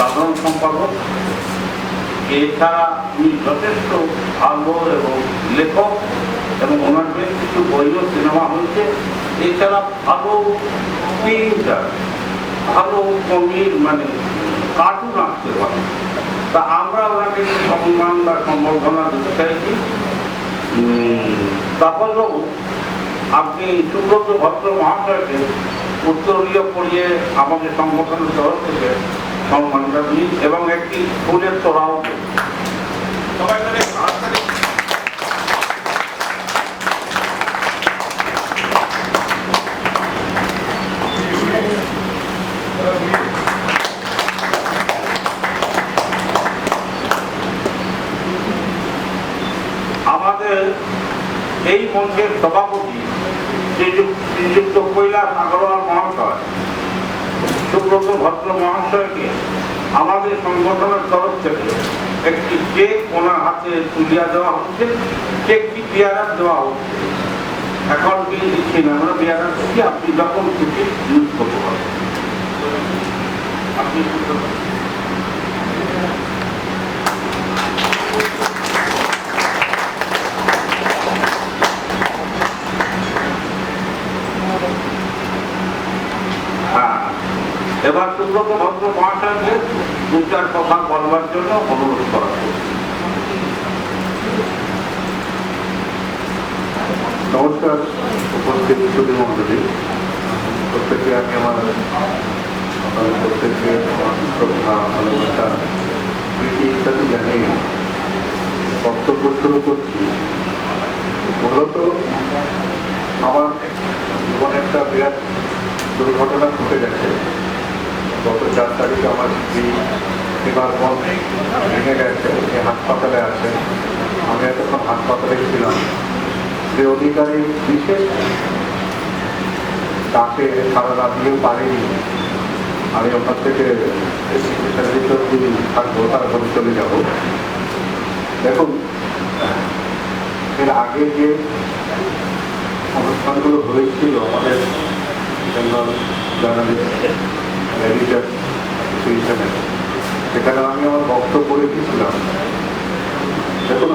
সাধারণ সম্পাদক। এছাড়া উনি যথেষ্ট ভালো এবং লেখক, এবং ওনার বেশ কিছু বইও সিনেমা হয়েছে। এছাড়া ভালো পেইন্টার, ভালো কমিক মানে কার্টুন আঁকতে পারে। তা আমরা ওনাকে সম্মান বা সম্বর্ধনা দিতে চাইছি। তাপসবাবু, আপনি সুব্রত ভদ্র মহাশয়কে উত্তরীয় পড়িয়ে আমাদের সংগঠনের তরফ থেকে সম্মানটা দিন এবং একটি ফুলের তোড়াও দিন। সবাই মিলে আমাদের এই মঞ্চের সভাপতি শ্রীযুক্ত কৈলাস আগরওয়াল মহাশয়, সুব্রত ভদ্র মহাশয়কে আমাদের সংগঠনের তরফ থেকে একটি চেক ওনার হাতে তুলিয়া দেওয়া হচ্ছে। চেকটি বিয়ারার দেওয়া হচ্ছে, এখন বিল দিচ্ছি না, আমরা বিয়ারার দিচ্ছি, আপনি যখন খুশি ইউজ করতে পারেন। আপনি এবার সুব্রত ভদ্র মহাশয়কে দু চার কথা বলবার জন্য অনুরোধ করা হয়েছে। নমস্কার উপস্থিত সুধী মন্ডলী, প্রত্যেকে আমি আমার প্রত্যেককে শ্রদ্ধা, ভালোবাসা, প্রীতি ইত্যাদি জানিয়ে বক্তব্য শুরু করছি। মূলত আমার জীবনে একটা বিরাট দুর্ঘটনা ঘটে গেছে। গত 4 তারিখে আমার স্ত্রী বিমানবন্দর ভেঙে গেছে, উনি হাসপাতালে আছেন। আমি এতক্ষণ হাসপাতালে ছিলাম। যে অধিকারী বিশেষ তাকে সারা রাত দিয়েও পারিনি, আমি ওখান থেকে থাকবো, তারপরে চলে যাব। দেখুন, এর আগে যে অনুষ্ঠানগুলো হয়েছিল আমাদের জেনারেল জার্নালিস্ট এডিটর হিসেবে, সেখানে আমি আমার বক্তব্য রেখেছিলাম। দেখুন,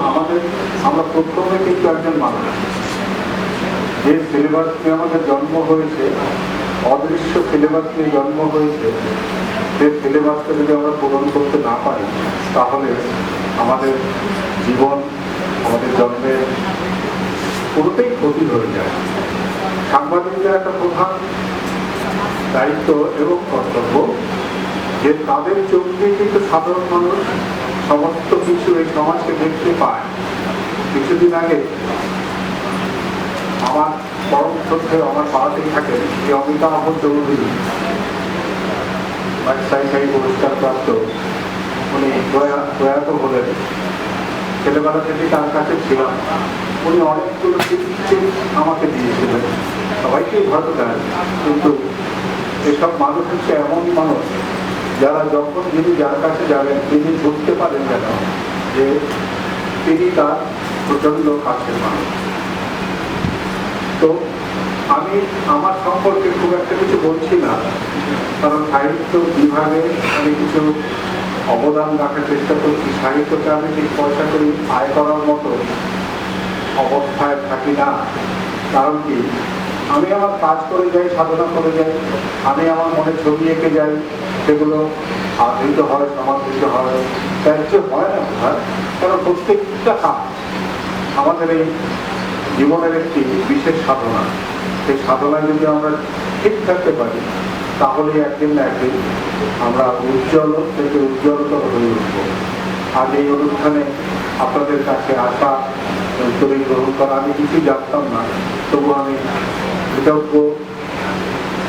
আমরা প্রথমে কিন্তু একজন মানুষ, যে সিলেবাস নিয়ে আমাদের জন্ম হয়েছে, অদৃশ্য সিলেবাস নিয়ে জন্ম হয়েছে, যে সিলেবাসটা যদি আমরা পূরণ করতে না পারি, তাহলে আমাদের জীবন, আমাদের জন্মের পুরোটাই ক্ষতি হয়ে যায়। সাংবাদিকদের একটা প্রধান দায়িত্ব এবং কর্তব্য যে তাদের চোখ দিয়ে কিন্তু সাধারণ মানুষ সমস্ত কিছু এই সমাজকে দেখতে পায়। কিছুদিন আগে আমার পরম শ্রদ্ধেয় আমার পাড়াতেই থাকেন যে অমিতাভ চৌধুরী, পুরস্কার প্রাপ্ত, উনি প্রয়াত হলেন। ছেলেবেলা থেকে তার কাছে ছিলাম। উনি অনেকগুলো আমাকে দিয়েছিলেন, সবাইকেই ভালো দেন, কিন্তু এসব মানুষ হচ্ছে এমন মানুষ যারা যখন যিনি যার কাছে যাবেন তিনি বুঝতে পারেন যেন যে তিনি তার প্রচন্ড কাছের মানুষ। তো আমি আমার সম্পর্কে খুব একটা কিছু বলছি না, কারণ সাহিত্য বিভাগে আমি কিছু অবদান রাখার চেষ্টা করছি। সাহিত্যকে আমি ঠিক পয়সা করি আয় করার মতো অবস্থায় থাকি না। কারণ কি, আমি আমার কাজ করে যাই, সাধনা করে যাই, আমি আমার মনে ছবি এঁকে যাই, সেগুলো আদৃত হয়, সমাদৃত হয়, ত্যায্য হয় না। কারণ প্রত্যেকটা কাজ আমাদের এই জীবনের একটি বিশেষ সাধনা। সেই সাধনায় যদি আমরা ঠিক থাকতে পারি, তাহলে একদিন না একদিন আমরা উজ্জ্বল থেকে উজ্জ্বলতর হয়ে উঠব। আজ এই অনুষ্ঠানে আপনাদের কাছে আসা, উত্তরী গ্রহণ করা, আমি কিছু জানতাম না, তবু আমি কৃতজ্ঞ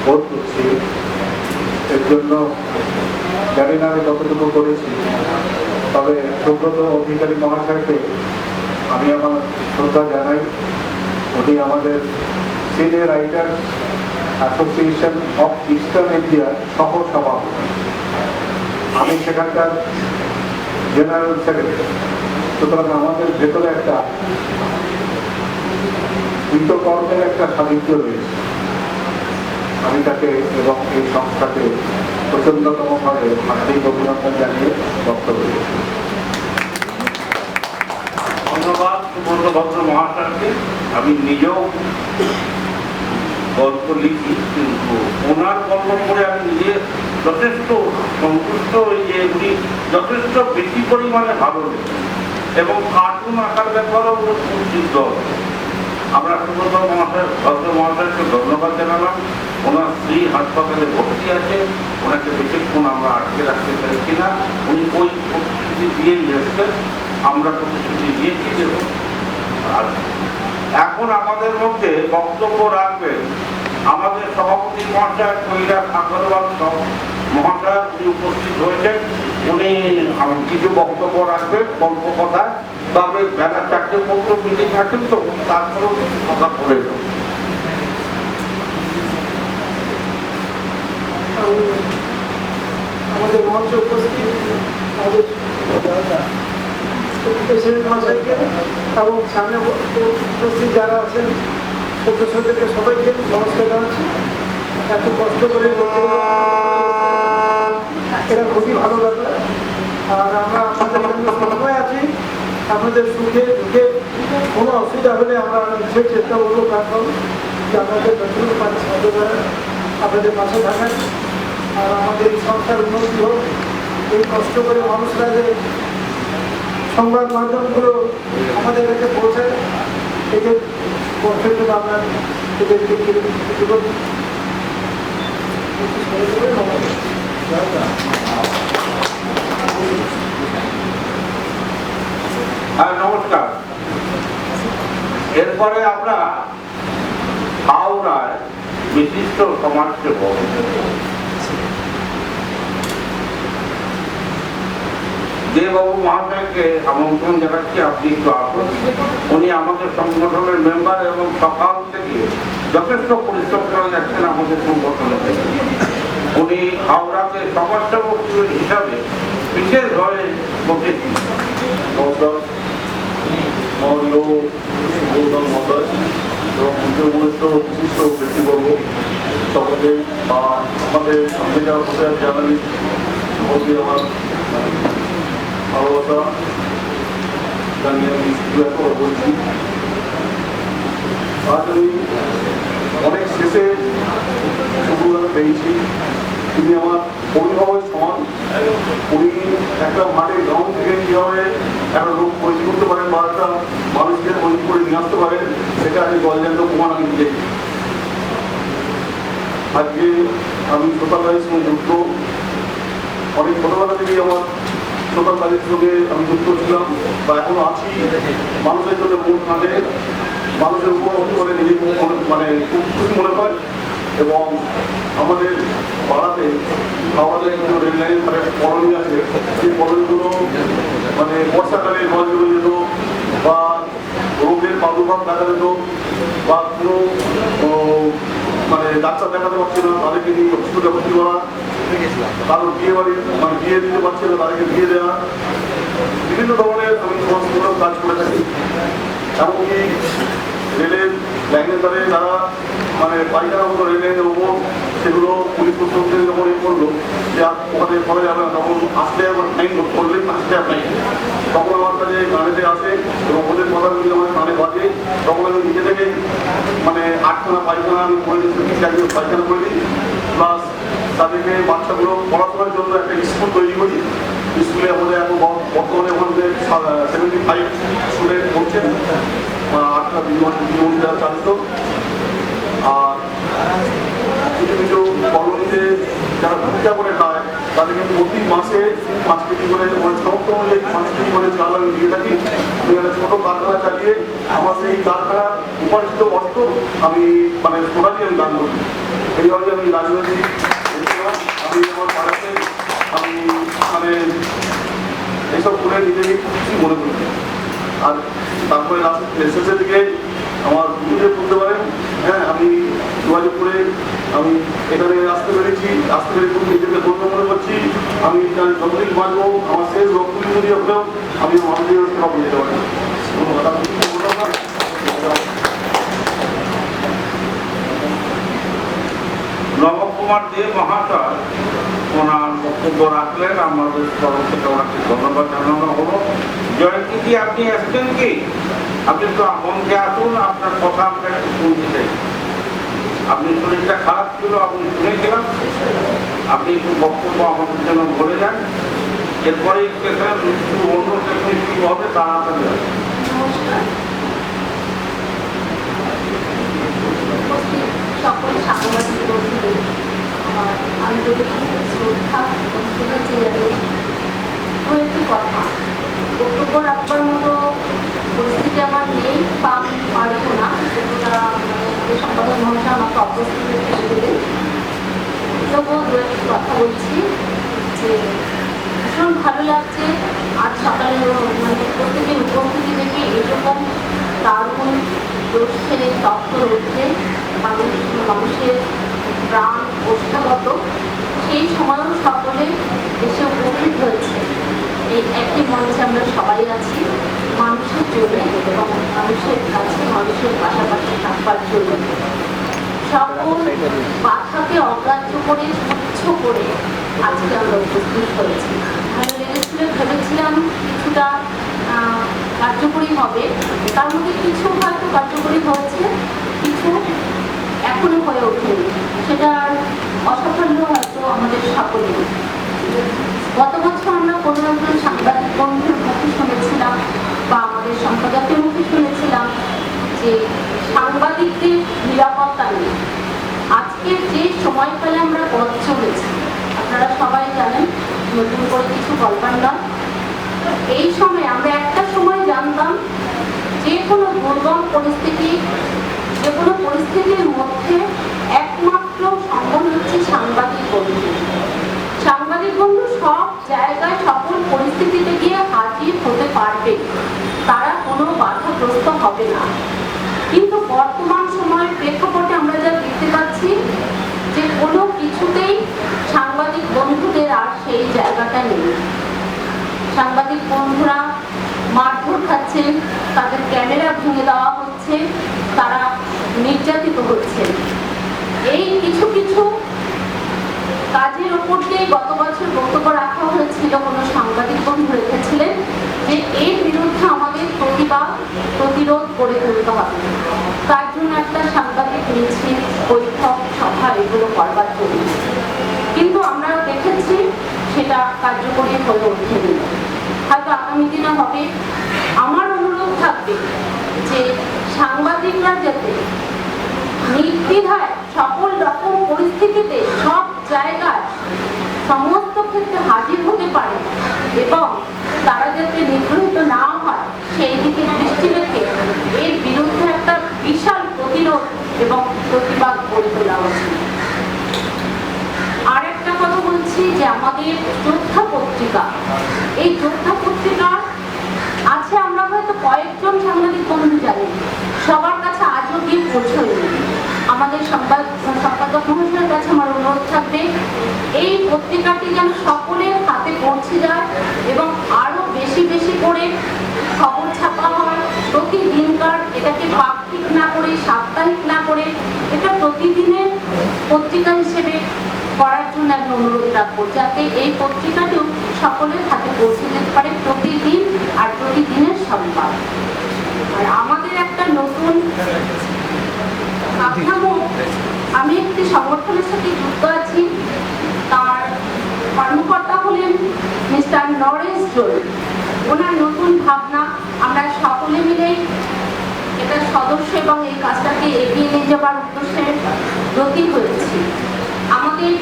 বোধ করছি। এর জন্য জানি না আমি কতটুকু করেছি, তবে সুব্রত অধিকারী মহাশয়কে আমি আমার শ্রদ্ধা জানাই। উনি আমাদের senior writer association of eastern ইন্ডিয়ার সহ সভাপতি, আমি সেখানকার জেনারেল সেক্রেটারি। সুতরাং আমাদের ভেতরে একটা কৃতকর্মের একটা সাহিত্য রয়েছে। আমি তাকে এবং এই সংস্থাকে প্রচণ্ডতমভাবে হার্দিক অভিনন্দন জানিয়ে বক্তব্য দিয়েছি। ধন্যবাদ সুব্রত ভদ্র মহাশয়কে। আমি নিজেও গল্প লিখি, কিন্তু ওনার গল্প করে আমি নিজে যথেষ্ট সন্তুষ্ট হই যে উনি যথেষ্ট বেশি পরিমাণে ভালো লেখেন এবং কার্টুন আঁকার ব্যাপারেও খুব সিদ্ধ। আমরা সুব্রত মহাশয় ভদ্র মহাশয়কে ধন্যবাদ জানালাম। ওনার স্ত্রী হাসপাতালে ভর্তি আছে, ওনাকে বেশিক্ষণ আমরা আটকে রাখতে চাইছি না। উনি ওই প্রতিশ্রুতি দিয়েই এসছেন, আমরা প্রতিশ্রুতি দিয়েছি যে আর এখন আমাদের মধ্যে বক্তব্য রাখবেন আমাদের সভাপতি মহাশয় কৈলাস আগরওয়াল মহাশয়। উনি উপস্থিত হয়েছেন, উনি কিছু বক্তব্য রাখবেন গল্প কথা। তবে বেলা 4টে পর্যন্ত মিটিং আছেন, তো তারপরেও কিছু কথা বলে দেব। আমাদের মঞ্চে উপস্থিত আমাদের প্রেসিডেন্ট মহাশয়কে এবং সামনে উপস্থিত যারা আছেন সদস্যদেরকে সবাইকে নমস্কার জানাচ্ছি। এত কষ্ট করে এটা খুবই ভালো ব্যাপার। আর আমরা আপনাদের জন্য সবসময় আছি, আপনাদের সুখে দুঃখে কোনো অসুবিধা হলে আমরা নিশ্চয়ই চেষ্টা করবো কারণ যে আপনাদের যতটুকু পারে সাহায্য করেন, আপনাদের পাশে থাকেন। আর আমাদের এই সংস্থার উন্নতি হোক, এই কষ্ট করে মানুষরা যে সংবাদ মাধ্যমগুলো আমাদের কাছে পৌঁছায়, এদের কষ্টের জন্য আমরা এদেরকে হ্যাঁ, নমস্কার। এরপরে আমরা হাওড়ায় বিশিষ্ট সমাজসেবক দেববাবু মহাশয়কে আমন্ত্রণ জানাচ্ছি, আপনি একটু আসুন। উনি আমাদের সংগঠনের মেম্বার এবং সকাল থেকে যথেষ্ট পরিশ্রম করে যাচ্ছেন আমাদের সংগঠনের থেকে। উনি হাওড়াতে সমাজসেবক হিসাবে বিশেষভাবে বসেছি। গৌতম মহাশয় এবং উচ্চমনিষ্ঠ বিশিষ্ট ব্যক্তিবর্গ সকলে বা আমাদের সামনে যাওয়া বসে জার্নালিস্ট সকলকে আমার ভালোবাসা জানিয়ে আমি বলছি। আজ আমি অনেক শেষে সুযোগ পেয়েছি। তিনি আমার অভিভাবক সমান। উনি একটা মাঠের গ্রাউন্ড থেকে কীভাবে একটা লোক তৈরি করতে পারেন বা একটা মানুষকে তৈরি করে নিয়ে আসতে পারেন, সেটা আমি জলজান্ত প্রমাণ আমি দেখি। আজকে আমি সোশ্যাল কাজের সঙ্গে যুক্ত, অনেক ছোটোবেলা থেকেই আমার সোশ্যাল কাজের সঙ্গে আমি যুক্ত ছিলাম বা এখনো আছি। মানুষের জন্য মন কাঁদে, মানুষের উপর করে নিজেকে মানে খুব খুশি মনে হয়। এবং আমাদের পাড়াতে আমাদের রেল লাইনের ধারে কলোনি আছে, সেই কলোনিগুলো মানে বর্ষাকালে জল জমে যেত বা রোগের প্রাদুর্ভাব দেখা যেত বা কোনো মানে ডাক্তার দেখাতে পারছে না, তাদেরকে নিয়ে হসপিটালে ভর্তি করা, কারোর বিয়ে বাড়ি মানে বিয়ে দিতে পারছে না, তাদেরকে বিয়ে দেওয়া, বিভিন্ন ধরনের আমি সমাজমূলক কাজ করে থাকি। এমনকি রেলের লাইনের ধারে যারা মানে পাইখানা মতো রেল লাইনের উপর, সেগুলো পুলিশ প্রশাসন যখন এ করলো যে ওখানে করা যাবে না, তখন আসলে আমার ফাইন করলেন, আসলে আপনাই তখন আমার কাছে গানেতে আসে এবং ওদের কথাগুলি আমার কানে বাজে। তখন আমি নিজে থেকে মানে 8খানা পায়খানা আমি করে দিচ্ছি, একজন পায়খানা করে দিই, প্লাস তাদেরকে বাচ্চাগুলো পড়াশোনার জন্য একটা স্কুল তৈরি করি। স্কুলে আমাদের এখন বর্তমানে ওখানে 75 স্টুডেন্ট পড়ছে, 8টা বিদ্যমান চালিত। আর কিছু কিছু কলোনিতে যারা ভূমিকা করে খায় তাদেরকে প্রতি মাসে 5 কেজি করে সমস্ত অনুযায়ী 5 কেজি করে চাল আমি দিয়ে থাকি। আমি একটা ছোটো কারখানা চালিয়ে আমার সেই কারখানার উপার্জিত অর্থ আমি মানে টোটালি আমি দান করি। এইভাবে আমি রাজনৈতিক আমি আমার পাড়াতে আমি মানে এইসব করে নিজেকে খুশি মনে করি। আর তারপরে শেষের দিকে আমার দুটোকে বলতে পারেন, হ্যাঁ আমি যোগাযোগ করে আমি এখানে আসতে পেরেছি, আসতে পেরে খুব নিজেকে ধন্য মনে করছি। আমি যতদিন বাঁচবো আমার শেষ রক্তবিন্দু দিয়ে হলেও আমি মানুষের সেবা করে যেতে পারি। কুমার দে মহাশয় ওনার বক্তব্য রাখলেন, আমাদের তরফ থেকে ওনাকে ধন্যবাদ জানানো হলো। জয়ন্তীজি, আপনি আসছেন কি? আপনি তো মঞ্চে আসুন, আপনার কথা আমরা একটু শুনতে চাই। আপনি শরীরটা খারাপ ছিল, আপনি শুনেছিলাম, আপনি একটু বক্তব্য আমাদের জন্য বলে যান। এরপরে অন্য সেশন কি হবে তাড়াতাড়ি হবে। নমস্কার। সকল সাংবাদিক বন্ধুদের আমার আন্তরিক শ্রদ্ধা এবং শুভেচ্ছা জানিয়ে একটি কথা বক্তব্য রাখবার মতো পরিস্থিতি আমার নেই বা আমি পারবো না, সেটা সম্পাদক মহাশয় আমাকে অবস্থিত রেখে দেবেন। তবুও দু একটি কথা বলছি যে ভীষণ ভালো লাগছে আজ সকালে মানে প্রত্যেকের উপস্থিতি দেখে এরকম দারুণ দোষের তত্ত্ব রয়েছে মানুষের প্রাণ ওষ্ঠাগত, সেই সময়ও সকলে এসে উপস্থিত হয়েছে। এই একই মঞ্চে আমরা সবাই আছি মানুষের জন্য এবং মানুষের কাছে মানুষের পাশাপাশি থাকবার জন্য। সকল বাধাকে অগ্রাহ্য করে তুচ্ছ করে আজকে আমরা উপস্থিত হয়েছি। ভালো লেগেছিল, ভেবেছিলাম কিছুটা কার্যকরী হবে, তার মধ্যে কিছু হয়তো কার্যকরী হয়েছে, কিছু এখনো হয়ে ওঠেনি, সেটা অসাফল্য হয়তো আমাদের সকলের। গত বছর আমরা কোনো একজন সাংবাদিক বন্ধুর মুখে শুনেছিলাম বা আমাদের সম্পাদকের মুখে শুনেছিলাম যে সাংবাদিকদের নিরাপত্তা নেই। আজকে যে সময়কালে আমরা পথ চলেছি, আপনারা সবাই জানেন, নতুন করে কিছু বলবার নয়। এই সময় আমরা একটা সময় জানতাম যে কোনো দুর্গম পরিস্থিতি, যে কোনো পরিস্থিতির মধ্যে একমাত্র সম্ভব হচ্ছে সাংবাদিক বন্ধু। সাংবাদিক বন্ধু সব জায়গায় সকল পরিস্থিতিতে গিয়ে হাজির হতে পারবে, তারা কোনো বাধাগ্রস্ত হবে না। কিন্তু বর্তমান সময়ের প্রেক্ষাপটে আমরা যা দেখতে পাচ্ছি যে কোনো কিছুতেই সাংবাদিক বন্ধুদের আর সেই জায়গাটা নেই। সাংবাদিক বন্ধুরা মারধর খাচ্ছেন, তাদের ক্যামেরা ভেঙে দেওয়া হচ্ছে, তারা নির্যাতিত হচ্ছেন। এই কিছু কিছু কাজের ওপর দিয়ে গত বছর বক্তব্য রাখা হয়েছিল, কোনো সাংবাদিক বন্ধু রেখেছিলেন যে এর বিরুদ্ধে আমাদের প্রতিরোধ গড়ে তুলতে হবে, তার জন্য একটা সাংবাদিক মিছিল, বৈঠক, সভা এগুলো করবার জন্য। কিন্তু আমরা দেখেছি সেটা কার্যকরী হয়ে ওঠেনি, হয়তো আগামী দিনে হবে। আমার অনুরোধ থাকবে যে সাংবাদিকরা যাতে নির্দ্বিধায় সকল রকম পরিস্থিতিতে সব জায়গায় সমস্ত ক্ষেত্রে হাজির হতে পারে এবং তারা যাতে নিগৃহীত না হয় সেই দিকে দৃষ্টি রেখে এর বিরুদ্ধে একটা বিশাল প্রতিরোধ এবং প্রতিবাদ গড়ে তোলা উচিত। আর একটা কথা বলছি যে আমাদের যোদ্ধা পত্রিকা, এই যোদ্ধা পত্রিকা আছে, আমরা হয়তো কয়েকজন সাংবাদিক বন্ধু জানি, সবার কাছে আজও গিয়ে পৌঁছয়নি। আমাদের সম্পাদক মহাশয়ের কাছে আমার অনুরোধ থাকবে এই পত্রিকাটি যেন সকলের হাতে পৌঁছে যায় এবং আরো বেশি বেশি করে খবর ছাপা হয় প্রতিদিনকার। এটাকে পাক্ষিক না করে, সাপ্তাহিক না করে, এটা প্রতিদিনের পত্রিকা হিসেবে করার জন্য আমি অনুরোধ রাখবো, যাতে এই পত্রিকাটিও সকলের হাতে পৌঁছে যেতে পারে প্রতিদিন আর প্রতিদিনের সংবাদ। আর আমাদের একটা নতুন কাঠামো, আমি একটি সংগঠনের সাথে যুক্ত আছি, তার কর্মকর্তা হলেন মিস্টার নরেশ জোল। ওনার নতুন ভাবনা, আমরা সকলে মিলেই এটা সদস্য এবং এই কাজটাকে এগিয়ে নিয়ে যাবার উদ্দেশ্যে ব্রতী হয়েছি। আমাদের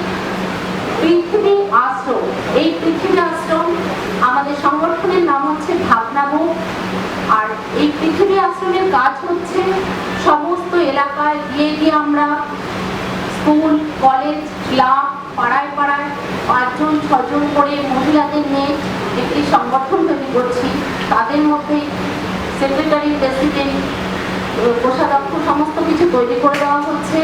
পৃথিবী আশ্রম, এই পৃথিবী আশ্রম আমাদের সংগঠনের নাম হচ্ছে ভাবনাগো। আর এই পৃথিবী আশ্রমের কাজ হচ্ছে সমস্ত এলাকায় গিয়ে গিয়ে আমরা স্কুল, কলেজ, ক্লাব, পাড়ায় পাড়ায় 5 জন 6 জন করে মহিলাদের নিয়ে একটি সংগঠন তৈরি করছি। তাদের মধ্যে সেক্রেটারি, প্রেসিডেন্ট, কোষাধ্যক্ষ সমস্ত কিছু তৈরি করে দেওয়া হচ্ছে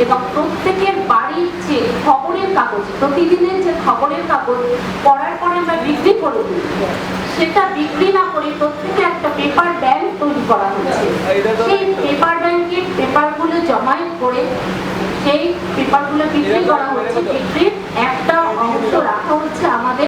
এবং প্রত্যেকের বাড়ির যে খবরের কাগজ, প্রতিদিনের যে খবরের কাগজ পড়ার পরে আমরা বিক্রি করে দিই, সেটা বিক্রি না করে প্রত্যেকে একটা পেপার ব্যাংক তৈরি করা হচ্ছে। সেই পেপার ব্যাংকে পেপারগুলো জমায়েত করে সেই পেপারগুলো বিক্রি করা হচ্ছে, বিক্রির একটা অংশ রাখা হচ্ছে আমাদের